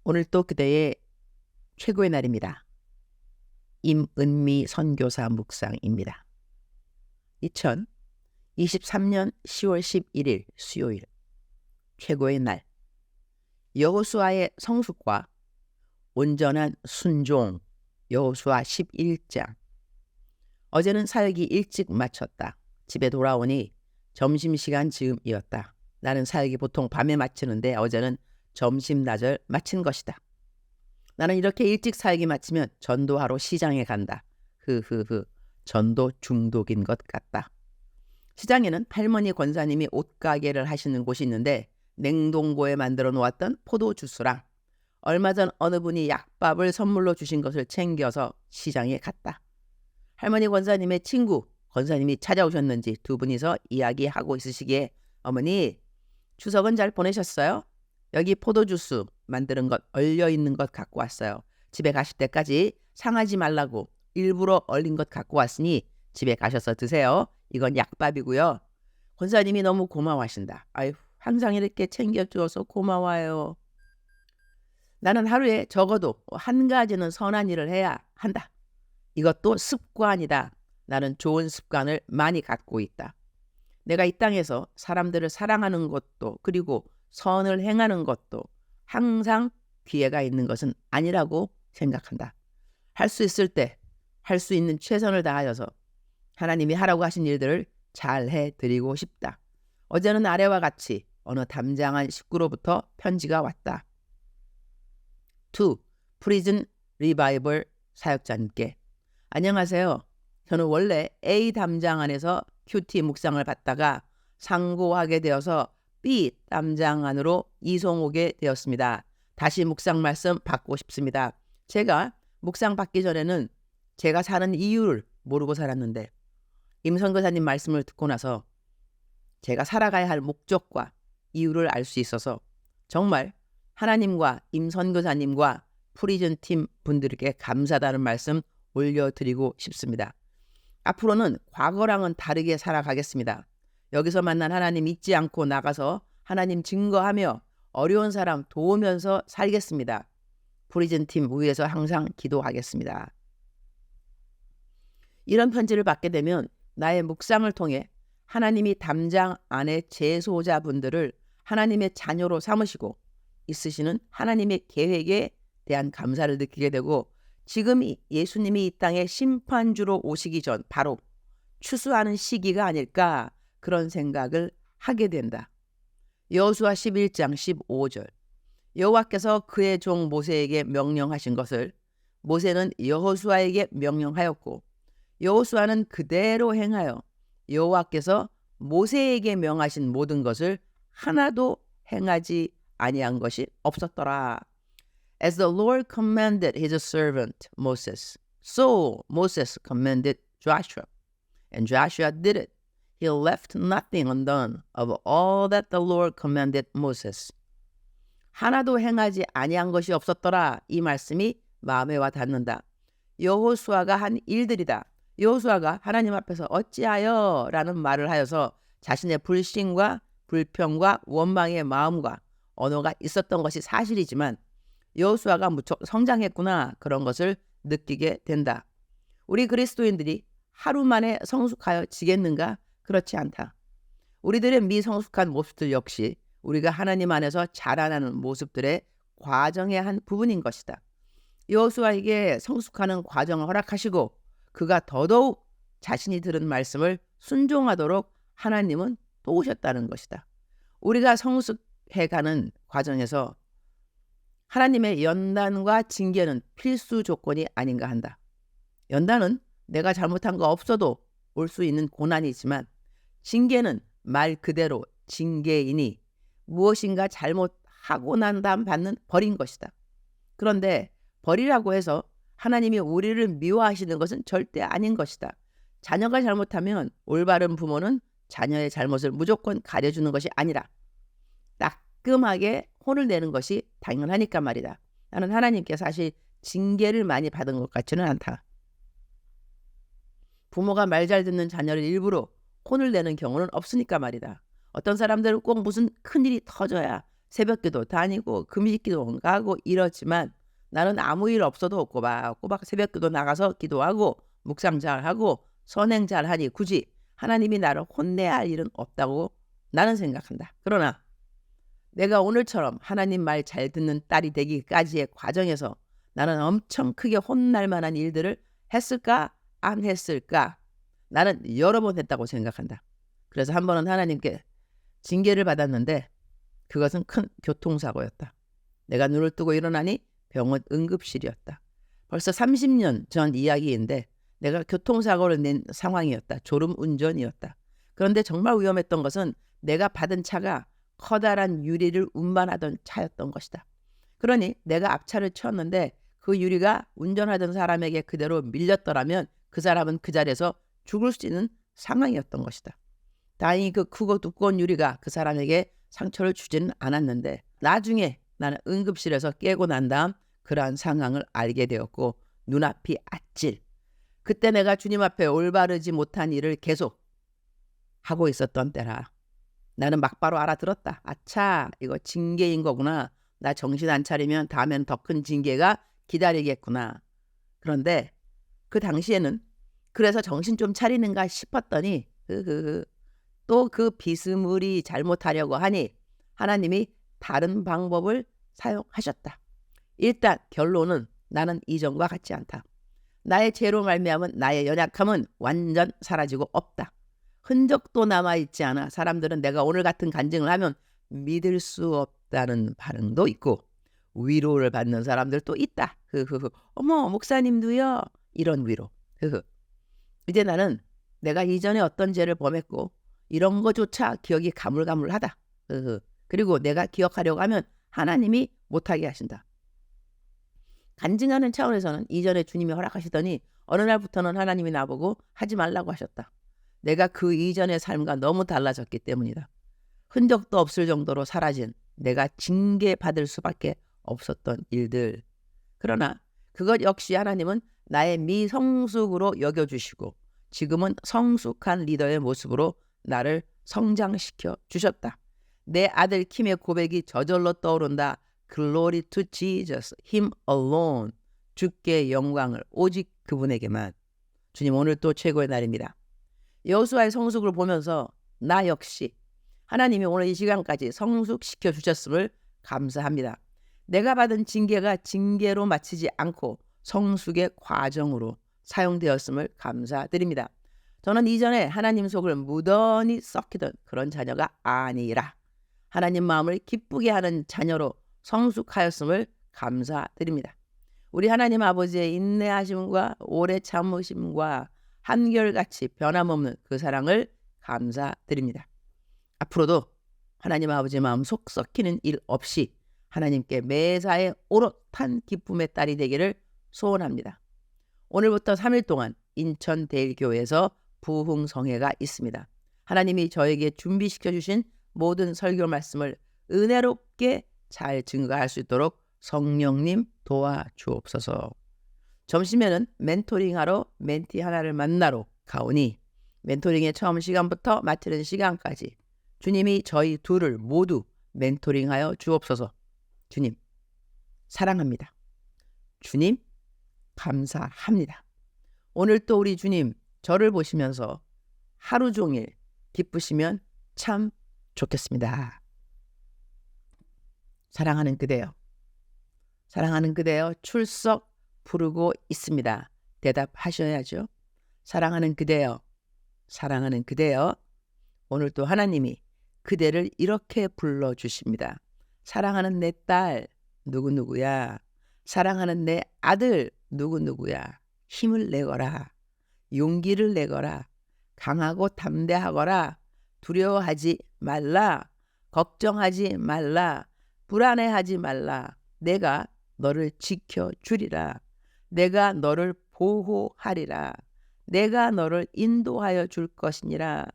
오늘 또 그대의 최고의 날입니다. 임은미 선교사 묵상입니다. 2023년 10월 11일 수요일 최고의 날 여호수아의 성숙과 온전한 순종 여호수아 11장. 어제는 사역이 일찍 마쳤다. 집에 돌아오니 점심시간 즈음이었다. 나는 사역이 보통 밤에 마치는데 어제는 점심나절 마친 것이다. 나는 이렇게 일찍 사역이 마치면 전도하러 시장에 간다. 전도 중독인 것 같다. 시장에는 할머니 권사님이 옷가게를 하시는 곳이 있는데 냉동고에 만들어 놓았던 포도 주스랑 얼마 전 어느 분이 약밥을 선물로 주신 것을 챙겨서 시장에 갔다. 할머니 권사님의 친구 권사님이 찾아오셨는지 두 분이서 이야기하고 있으시기에 어머니, 추석은 잘 보내셨어요? 여기 포도주스 만드는 것 얼려 있는 것 갖고 왔어요. 집에 가실 때까지 상하지 말라고 일부러 얼린 것 갖고 왔으니 집에 가셔서 드세요. 이건 약밥이고요. 권사님이 너무 고마워하신다. 아유, 항상 이렇게 챙겨주어서 고마워요. 나는 하루에 적어도 한 가지는 선한 일을 해야 한다. 이것도 습관이다. 나는 좋은 습관을 많이 갖고 있다. 내가 이 땅에서 사람들을 사랑하는 것도 그리고 선을 행하는 것도 항상 기회가 있는 것은 아니라고 생각한다. 할 수 있을 때 할 수 있는 최선을 다하여서 하나님이 하라고 하신 일들을 잘 해드리고 싶다. 어제는 아래와 같이 어느 담장한 식구로부터 편지가 왔다. To 프리즌 리바이벌 사역자님께 안녕하세요. 저는 원래 A 담장 안에서 큐티 묵상을 받다가 상고하게 되어서 B 담장 안으로 이송오게 되었습니다. 다시 묵상 말씀 받고 싶습니다. 제가 묵상 받기 전에는 제가 사는 이유를 모르고 살았는데 임 선교사님 말씀을 듣고 나서 제가 살아가야 할 목적과 이유를 알 수 있어서 정말 하나님과 임 선교사님과 프리즌 팀 분들에게 감사하다는 말씀 올려드리고 싶습니다. 앞으로는 과거랑은 다르게 살아가겠습니다. 여기서 만난 하나님 잊지 않고 나가서 하나님 증거하며 어려운 사람 도우면서 살겠습니다. 프리즌 팀 위에서 항상 기도하겠습니다. 이런 편지를 받게 되면 나의 묵상을 통해 하나님이 담장 안의 재소자분들을 하나님의 자녀로 삼으시고 있으시는 하나님의 계획에 대한 감사를 느끼게 되고 지금이 예수님이 이 땅에 심판주로 오시기 전 바로 추수하는 시기가 아닐까 그런 생각을 하게 된다. 여호수아 11장 15절 여호와께서 그의 종 모세에게 명령하신 것을 모세는 여호수아에게 명령하였고 여호수아는 그대로 행하여 여호와께서 모세에게 명하신 모든 것을 하나도 행하지 아니한 것이 없었더라. As the Lord commanded his servant Moses, so Moses commanded Joshua, and Joshua did it. He left nothing undone of all that the Lord commanded Moses. 하나도 행하지 아니한 것이 없었더라. 이 말씀이 마음에 와 닿는다. 여호수아가 한 일들이다. 여호수아가 하나님 앞에서 어찌하여 라는 말을 하여서 자신의 불신과 불평과 원망의 마음과 언어가 있었던 것이 사실이지만 여호수아가 무척 성장했구나 그런 것을 느끼게 된다. 우리 그리스도인들이 하루 만에 성숙하여 지겠는가? 그렇지 않다. 우리들의 미성숙한 모습들 역시 우리가 하나님 안에서 자라나는 모습들의 과정의 한 부분인 것이다. 여호수아에게 성숙하는 과정을 허락하시고 그가 더더욱 자신이 들은 말씀을 순종하도록 하나님은 도우셨다는 것이다. 우리가 성숙해가는 과정에서 하나님의 연단과 징계는 필수 조건이 아닌가 한다. 연단은 내가 잘못한 거 없어도 올 수 있는 고난이지만 징계는 말 그대로 징계이니 무엇인가 잘못하고 난 다음 받는 벌인 것이다. 그런데 벌이라고 해서 하나님이 우리를 미워하시는 것은 절대 아닌 것이다. 자녀가 잘못하면 올바른 부모는 자녀의 잘못을 무조건 가려주는 것이 아니라 따끔하게 혼을 내는 것이 당연하니까 말이다. 나는 하나님께 사실 징계를 많이 받은 것 같지는 않다. 부모가 말 잘 듣는 자녀를 일부러 혼을 내는 경우는 없으니까 말이다. 어떤 사람들은 꼭 무슨 큰일이 터져야 새벽기도 다니고 금식기도 가고 이러지만 나는 아무 일 없어도 꼬박꼬박 새벽기도 나가서 기도하고 묵상 잘하고 선행 잘하니 굳이 하나님이 나를 혼내야 할 일은 없다고 나는 생각한다. 그러나 내가 오늘처럼 하나님 말 잘 듣는 딸이 되기까지의 과정에서 나는 엄청 크게 혼날 만한 일들을 했을까? 안 했을까? 나는 여러 번 했다고 생각한다. 그래서 한 번은 하나님께 징계를 받았는데 그것은 큰 교통사고였다. 내가 눈을 뜨고 일어나니 병원 응급실이었다. 벌써 30년 전 이야기인데 내가 교통사고를 낸 상황이었다. 졸음운전이었다. 그런데 정말 위험했던 것은 내가 받은 차가 커다란 유리를 운반하던 차였던 것이다. 그러니 내가 앞차를 치웠는데 그 유리가 운전하던 사람에게 그대로 밀렸더라면 그 사람은 그 자리에서 죽을 수 있는 상황이었던 것이다. 다행히 그 크고 두꺼운 유리가 그 사람에게 상처를 주지는 않았는데 나중에 나는 응급실에서 깨고 난 다음 그러한 상황을 알게 되었고 눈앞이 아찔. 그때 내가 주님 앞에 올바르지 못한 일을 계속 하고 있었던 때라. 나는 막바로 알아들었다. 아차, 이거 징계인 거구나. 나 정신 안 차리면 다음엔 더 큰 징계가 기다리겠구나. 그런데 그 당시에는 그래서 정신 좀 차리는가 싶었더니 또 그 비스무리 잘못하려고 하니 하나님이 다른 방법을 사용하셨다. 일단 결론은 나는 이전과 같지 않다. 나의 죄로 말미암은 나의 연약함은 완전 사라지고 없다. 흔적도 남아있지 않아 사람들은 내가 오늘 같은 간증을 하면 믿을 수 없다는 반응도 있고 위로를 받는 사람들도 있다. 어머 목사님도요. 이런 위로. 이제 나는 내가 이전에 어떤 죄를 범했고 이런 거조차 기억이 가물가물하다. 그리고 내가 기억하려고 하면 하나님이 못하게 하신다. 간증하는 차원에서는 이전에 주님이 허락하시더니 어느 날부터는 하나님이 나보고 하지 말라고 하셨다. 내가 그 이전의 삶과 너무 달라졌기 때문이다. 흔적도 없을 정도로 사라진 내가 징계받을 수밖에 없었던 일들. 그러나 그것 역시 하나님은 나의 미성숙으로 여겨주시고 지금은 성숙한 리더의 모습으로 나를 성장시켜 주셨다. 내 아들 킴의 고백이 저절로 떠오른다. Glory to Jesus, Him alone. 주께 영광을 오직 그분에게만. 주님 오늘 또 최고의 날입니다. 여호수아의 성숙을 보면서 나 역시 하나님이 오늘 이 시간까지 성숙시켜 주셨음을 감사합니다. 내가 받은 징계가 징계로 마치지 않고 성숙의 과정으로 사용되었음을 감사드립니다. 저는 이전에 하나님 속을 무던히 썩히던 그런 자녀가 아니라 하나님 마음을 기쁘게 하는 자녀로 성숙하였음을 감사드립니다. 우리 하나님 아버지의 인내하심과 오래 참으심과 한결같이 변함없는 그 사랑을 감사드립니다. 앞으로도 하나님 아버지의 마음 속 썩히는 일 없이 하나님께 매사에 오롯한 기쁨의 딸이 되기를 소원합니다. 오늘부터 3일 동안 인천 대일교회에서 부흥성회가 있습니다. 하나님이 저에게 준비시켜 주신 모든 설교 말씀을 은혜롭게 잘 증거할 수 있도록 성령님 도와주옵소서. 점심에는 멘토링하러 멘티 하나를 만나러 가오니 멘토링의 처음 시간부터 마치는 시간까지 주님이 저희 둘을 모두 멘토링하여 주옵소서. 주님 사랑합니다. 주님 감사합니다. 오늘 또 우리 주님 저를 보시면서 하루 종일 기쁘시면 참 좋겠습니다. 사랑하는 그대여, 사랑하는 그대여 출석 부르고 있습니다. 대답하셔야죠. 사랑하는 그대여, 사랑하는 그대여. 오늘 또 하나님이 그대를 이렇게 불러주십니다. 사랑하는 내 딸 누구누구야. 사랑하는 내 아들 누구누구야. 힘을 내거라. 용기를 내거라. 강하고 담대하거라. 두려워하지 말라. 걱정하지 말라. 불안해하지 말라. 내가 너를 지켜주리라. 내가 너를 보호하리라. 내가 너를 인도하여 줄 것이니라.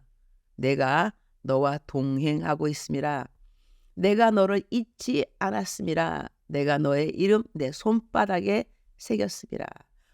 내가 너와 동행하고 있음이라. 내가 너를 잊지 않았음이라. 내가 너의 이름 내 손바닥에 새겼음이라.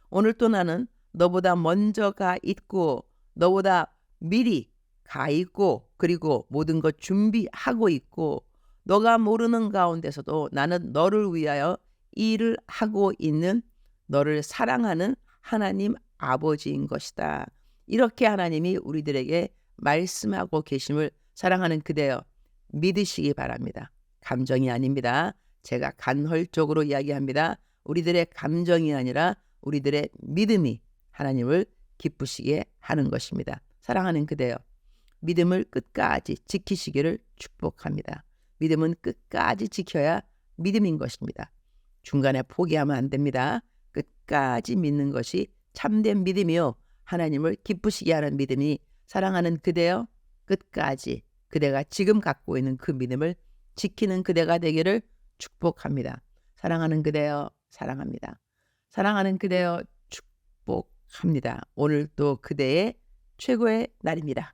오늘 또 나는 너보다 먼저 가 있고 너보다 미리 가 있고 그리고 모든 것 준비하고 있고 너가 모르는 가운데서도 나는 너를 위하여 일을 하고 있는 너를 사랑하는 하나님 아버지인 것이다. 이렇게 하나님이 우리들에게 말씀하고 계심을 사랑하는 그대여 믿으시기 바랍니다. 감정이 아닙니다. 제가 간헐적으로 이야기합니다. 우리들의 감정이 아니라 우리들의 믿음이 하나님을 기쁘시게 하는 것입니다. 사랑하는 그대여 믿음을 끝까지 지키시기를 축복합니다. 믿음은 끝까지 지켜야 믿음인 것입니다. 중간에 포기하면 안 됩니다. 끝까지 믿는 것이 참된 믿음이요 하나님을 기쁘시게 하는 믿음이 사랑하는 그대여 끝까지 그대가 지금 갖고 있는 그 믿음을 지키는 그대가 되기를 축복합니다. 사랑하는 그대여 사랑합니다. 사랑하는 그대여 축복합니다. 오늘도 그대의 최고의 날입니다.